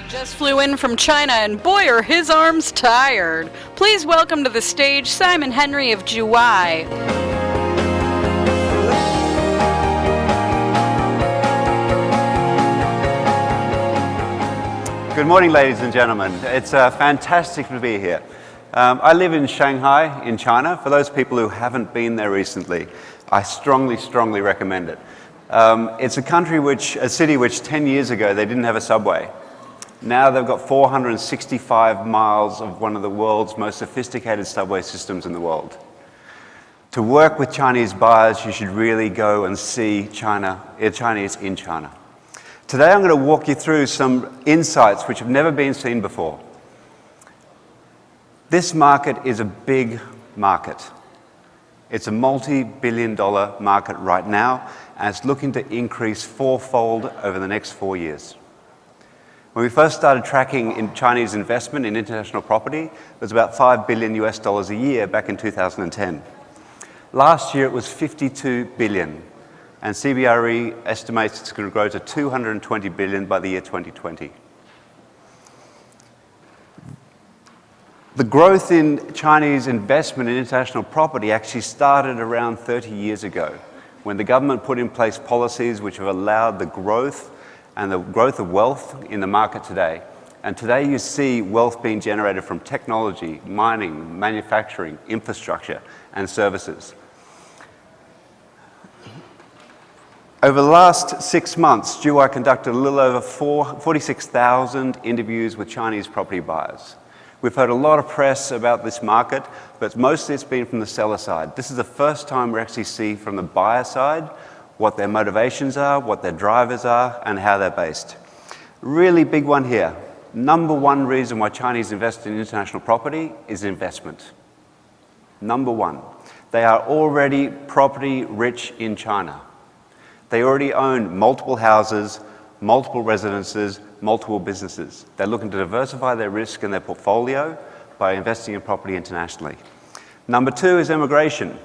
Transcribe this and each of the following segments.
Just flew in from China, and boy, are his arms tired. Please welcome to the stage Simon Henry of Juwai. Good morning, ladies and gentlemen. It's fantastic to be here. I live in Shanghai, in China. For those people who haven't been there recently, I strongly recommend it. It's a city which 10 years ago they didn't have a subway. Now they've got 465 miles of one of the world's most sophisticated subway systems in the world. To work with Chinese buyers, you should really go and see Chinese in China. Today I'm going to walk you through some insights which have never been seen before. This market is a big market. It's a multi-billion-dollar market right now, and it's looking to increase fourfold over the next 4 years. When we first started tracking in Chinese investment in international property, it was about $5 billion a year back in 2010. Last year it was $52 billion, and CBRE estimates it's going to grow to $220 billion by the year 2020. The growth in Chinese investment in international property actually started around 30 years ago, when the government put in place policies which have allowed the growth of wealth in the market today. And today you see wealth being generated from technology, mining, manufacturing, infrastructure, and services. Over the last 6 months, Juwai conducted a little over 46,000 interviews with Chinese property buyers. We've heard a lot of press about this market, but mostly it's been from the seller side. This is the first time we actually see from the buyer side what their motivations are, what their drivers are, and how they're based. Really big one here. Number one reason why Chinese invest in international property is investment. Number one. They are already property rich in China. They already own multiple houses, multiple residences, multiple businesses. They're looking to diversify their risk and their portfolio by investing in property internationally. Number two is immigration.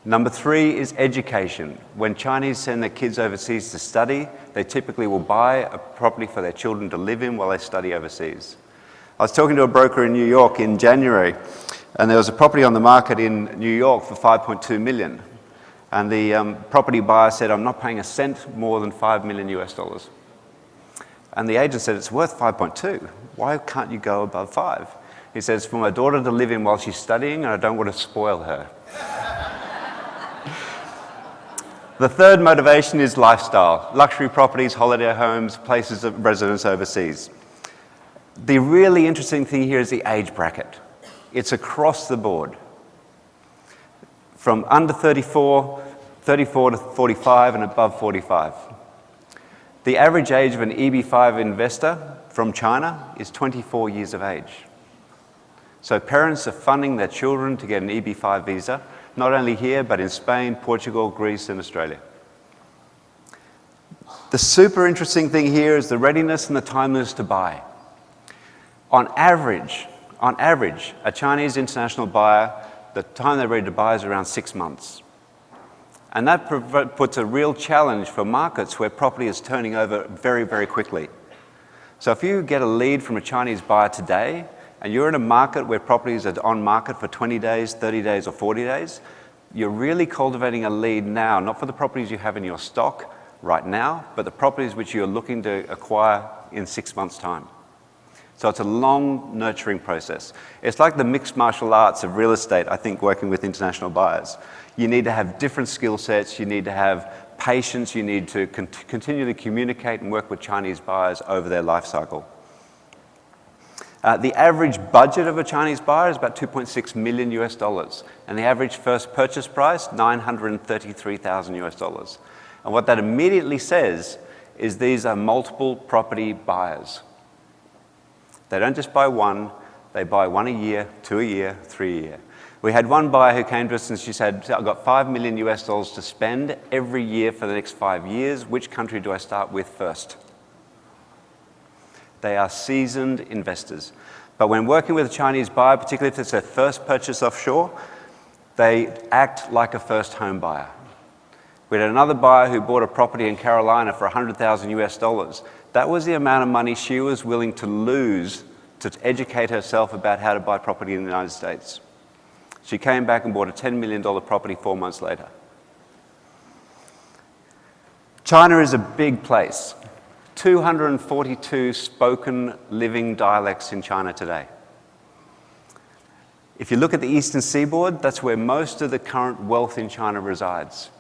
Number three is education. When Chinese send their kids overseas to study, they typically will buy a property for their children to live in while they study overseas. I was talking to a broker in New York in January, and there was a property on the market in New York for $5.2 million. And the property buyer said, "I'm not paying a cent more than $5 million US." And the agent said, "It's worth 5.2. Why can't you go above 5? He says, "For my daughter to live in while she's studying, and I don't want to spoil her." The third motivation is lifestyle. Luxury properties, holiday homes, places of residence overseas. The really interesting thing here is the age bracket. It's across the board. From under 34 to 45, and above 45. The average age of an EB5 investor from China is 24 years of age. So parents are funding their children to get an EB5 visa, not only here, but in Spain, Portugal, Greece, and Australia. The super interesting thing here is the readiness and the timeliness to buy. On average, a Chinese international buyer, the time they're ready to buy is around 6 months. And that puts a real challenge for markets where property is turning over very, very quickly. So if you get a lead from a Chinese buyer today, and you're in a market where properties are on market for 20 days, 30 days, or 40 days, you're really cultivating a lead now, not for the properties you have in your stock right now, but the properties which you're looking to acquire in 6 months' time. So it's a long, nurturing process. It's like the mixed martial arts of real estate, I think, working with international buyers. You need to have different skill sets, you need to have patience, you need to continually communicate and work with Chinese buyers over their life cycle. The average budget of a Chinese buyer is about $2.6 million US, and the average first purchase price, $933,000 US. And what that immediately says is these are multiple property buyers. They don't just buy one, they buy one a year, 2 a year, 3 a year. We had one buyer who came to us and she said, "I've got $5 million US to spend every year for the next 5 years. Which country do I start with first?" They are seasoned investors. But when working with a Chinese buyer, particularly if it's their first purchase offshore, they act like a first home buyer. We had another buyer who bought a property in Carolina for 100,000 US dollars. That was the amount of money she was willing to lose to educate herself about how to buy property in the United States. She came back and bought a $10 million property 4 months later. China is a big place. 242 spoken living dialects in China today. If you look at the eastern seaboard, that's where most of the current wealth in China resides.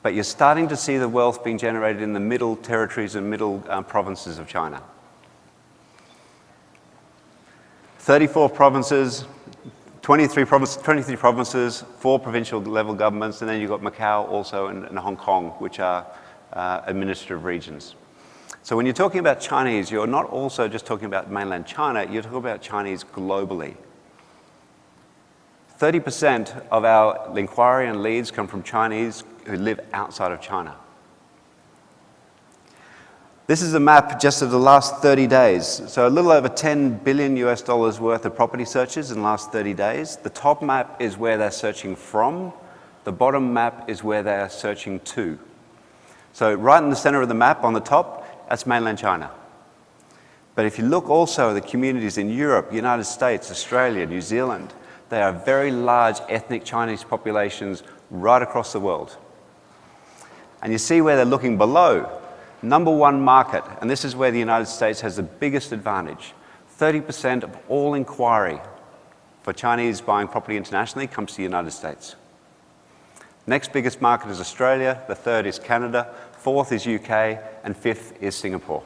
But you're starting to see the wealth being generated in the middle territories and middle provinces of China. 34 provinces, 23 provinces, 4 provincial level governments, and then you've got Macau also and Hong Kong, which are administrative regions. So when you're talking about Chinese, you're not also just talking about mainland China, you're talking about Chinese globally. 30% of our inquiry and leads come from Chinese who live outside of China. This is a map just of the last 30 days. So a little over 10 billion US dollars worth of property searches in the last 30 days. The top map is where they're searching from. The bottom map is where they're searching to. So right in the center of the map on the top, that's mainland China. But if you look also at the communities in Europe, United States, Australia, New Zealand, they are very large ethnic Chinese populations right across the world. And you see where they're looking below. Number one market, and this is where the United States has the biggest advantage. 30% of all inquiry for Chinese buying property internationally comes to the United States. Next biggest market is Australia, the third is Canada, fourth is UK, and fifth is Singapore.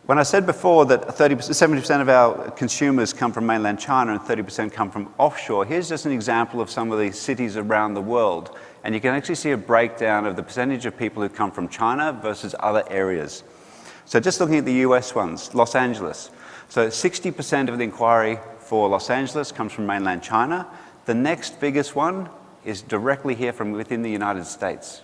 When I said before that 70% of our consumers come from mainland China and 30% come from offshore, here's just an example of some of the cities around the world. And you can actually see a breakdown of the percentage of people who come from China versus other areas. So just looking at the US ones, Los Angeles. So 60% of the inquiry for Los Angeles comes from mainland China. The next biggest one is directly here from within the United States.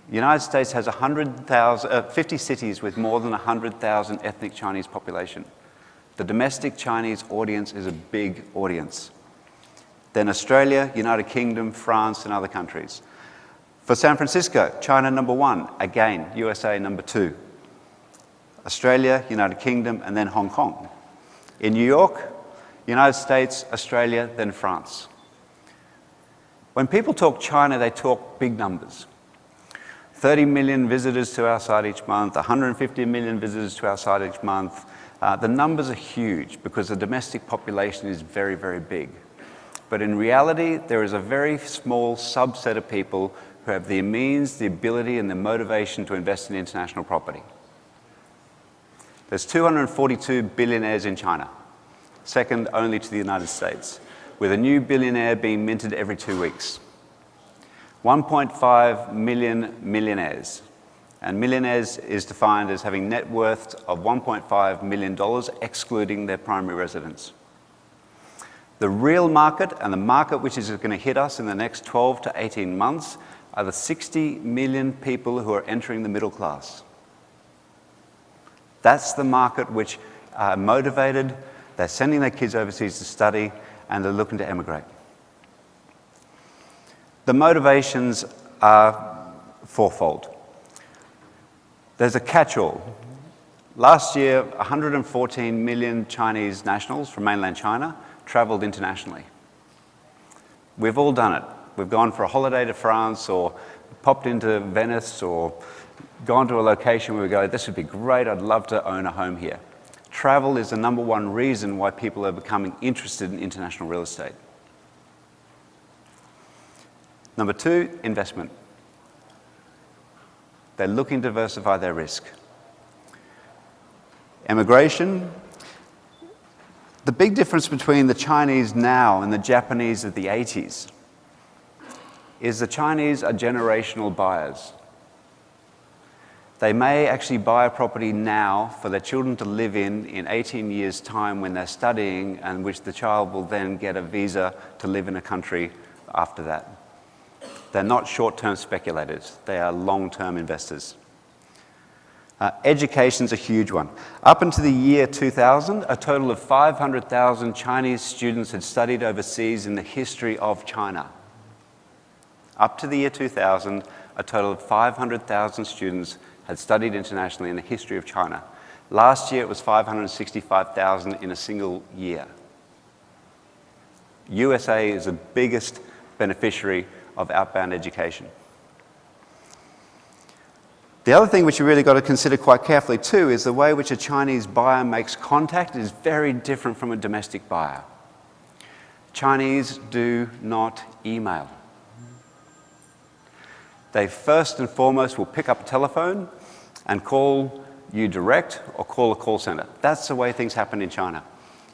The United States has 50 cities with more than 100,000 ethnic Chinese population. The domestic Chinese audience is a big audience. Then Australia, United Kingdom, France, and other countries. For San Francisco, China number 1, again, USA number 2. Australia, United Kingdom, and then Hong Kong. In New York, United States, Australia, then France. When people talk China, they talk big numbers. 30 million visitors to our site each month, 150 million visitors to our site each month. The numbers are huge because the domestic population is very, very big. But in reality, there is a very small subset of people who have the means, the ability, and the motivation to invest in international property. There's 242 billionaires in China, second only to the United States, with a new billionaire being minted every 2 weeks. 1.5 million millionaires. And millionaires is defined as having net worth of $1.5 million, excluding their primary residence. The real market, and the market which is going to hit us in the next 12 to 18 months, are the 60 million people who are entering the middle class. That's the market which are motivated, they're sending their kids overseas to study, and they're looking to emigrate. The motivations are fourfold. There's a catch-all. Last year, 114 million Chinese nationals from mainland China traveled internationally. We've all done it. We've gone for a holiday to France or popped into Venice or gone to a location where we go, this would be great, I'd love to own a home here. Travel is the number one reason why people are becoming interested in international real estate. Number 2, investment. They're looking to diversify their risk. Emigration. The big difference between the Chinese now and the Japanese of the 80s is the Chinese are generational buyers. They may actually buy a property now for their children to live in 18 years' time when they're studying, and which the child will then get a visa to live in a country after that. They're not short-term speculators. They are long-term investors. Education's a huge one. Up until the year 2000, a total of 500,000 Chinese students had studied overseas in the history of China. Up to the year 2000, a total of 500,000 students had studied internationally in the history of China. Last year, it was 565,000 in a single year. USA is the biggest beneficiary of outbound education. The other thing which you really got to consider quite carefully too is the way in which a Chinese buyer makes contact is very different from a domestic buyer. Chinese do not email. They first and foremost will pick up a telephone and call you direct or call a call center. That's the way things happen in China.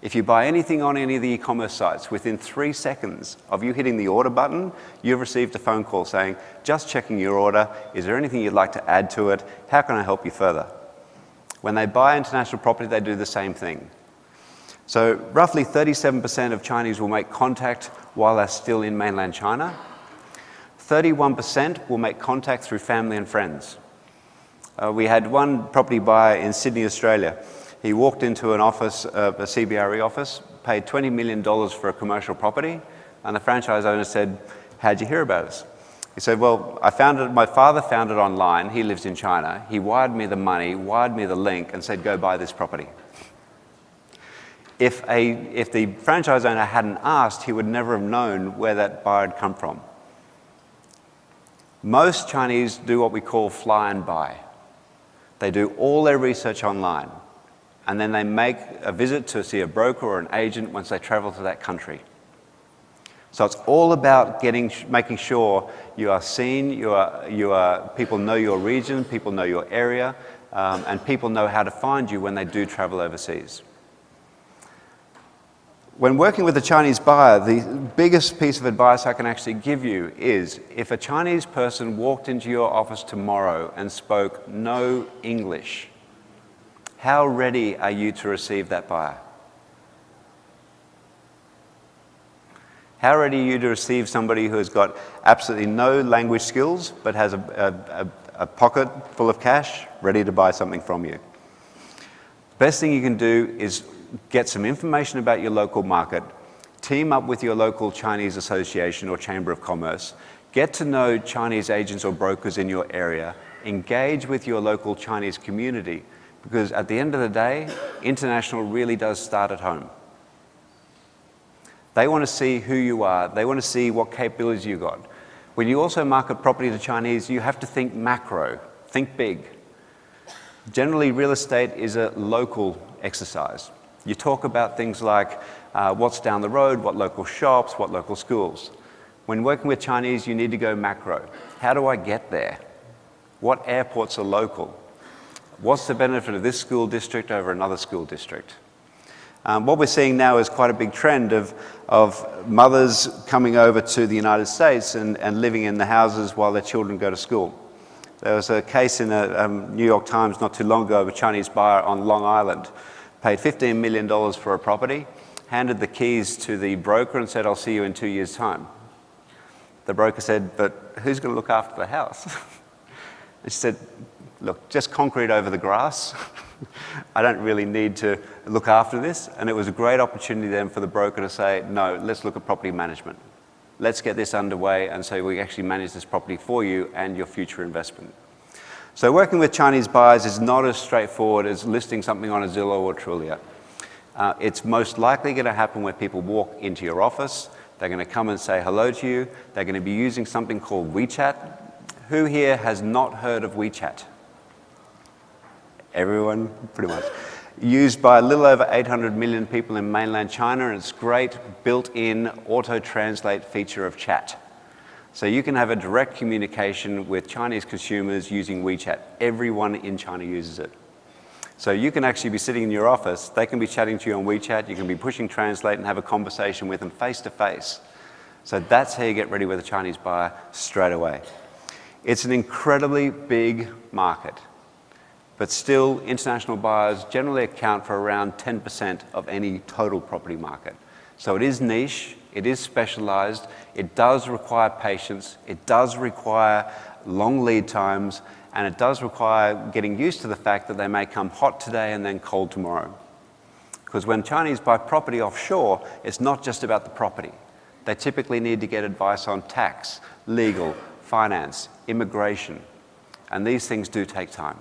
If you buy anything on any of the e-commerce sites, within 3 seconds of you hitting the order button, you've received a phone call saying, just checking your order, is there anything you'd like to add to it? How can I help you further? When they buy international property, they do the same thing. So roughly 37% of Chinese will make contact while they're still in mainland China. 31% will make contact through family and friends. We had one property buyer in Sydney, Australia. He walked into an office, a CBRE office, paid $20 million for a commercial property, and the franchise owner said, how'd you hear about us? He said, well, my father found it online, he lives in China, he wired me the money, wired me the link, and said, go buy this property. If the franchise owner hadn't asked, he would never have known where that buyer had come from. Most Chinese do what we call fly and buy. They do all their research online, and then they make a visit to see a broker or an agent once they travel to that country. So it's all about making sure you are seen, people know your region, people know your area, and people know how to find you when they do travel overseas. When working with a Chinese buyer, the biggest piece of advice I can actually give you is if a Chinese person walked into your office tomorrow and spoke no English, how ready are you to receive that buyer? How ready are you to receive somebody who has got absolutely no language skills but has a pocket full of cash ready to buy something from you? Best thing you can do is get some information about your local market, team up with your local Chinese association or chamber of commerce, get to know Chinese agents or brokers in your area, engage with your local Chinese community, because at the end of the day, international really does start at home. They want to see who you are. They want to see what capabilities you've got. When you also market property to Chinese, you have to think macro, think big. Generally, real estate is a local exercise. You talk about things like what's down the road, what local shops, what local schools. When working with Chinese, you need to go macro. How do I get there? What airports are local? What's the benefit of this school district over another school district? What we're seeing now is quite a big trend of mothers coming over to the United States and living in the houses while their children go to school. There was a case in the New York Times not too long ago of a Chinese buyer on Long Island, paid $15 million for a property, handed the keys to the broker and said, I'll see you in 2 years' time. The broker said, but who's going to look after the house? And she said, look, just concrete over the grass. I don't really need to look after this. And it was a great opportunity then for the broker to say, no, let's look at property management. Let's get this underway and say we actually manage this property for you and your future investment. So working with Chinese buyers is not as straightforward as listing something on a Zillow or Trulia. It's most likely going to happen when people walk into your office. They're going to come and say hello to you. They're going to be using something called WeChat. Who here has not heard of WeChat? Everyone, pretty much. Used by a little over 800 million people in mainland China, and it's great built-in auto-translate feature of chat. So you can have a direct communication with Chinese consumers using WeChat. Everyone in China uses it. So you can actually be sitting in your office, they can be chatting to you on WeChat, you can be pushing translate and have a conversation with them face to face. So that's how you get ready with a Chinese buyer straight away. It's an incredibly big market, but still international buyers generally account for around 10% of any total property market. So it is niche, it is specialized, it does require patience, it does require long lead times, and it does require getting used to the fact that they may come hot today and then cold tomorrow. Because when Chinese buy property offshore, it's not just about the property. They typically need to get advice on tax, legal, finance, immigration, and these things do take time.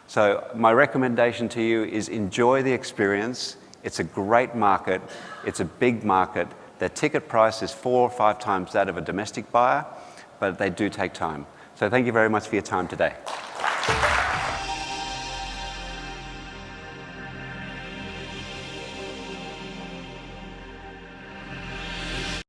So my recommendation to you is enjoy the experience. It's a great market. It's a big market. Their ticket price is 4 or 5 times that of a domestic buyer, but they do take time. So thank you very much for your time today.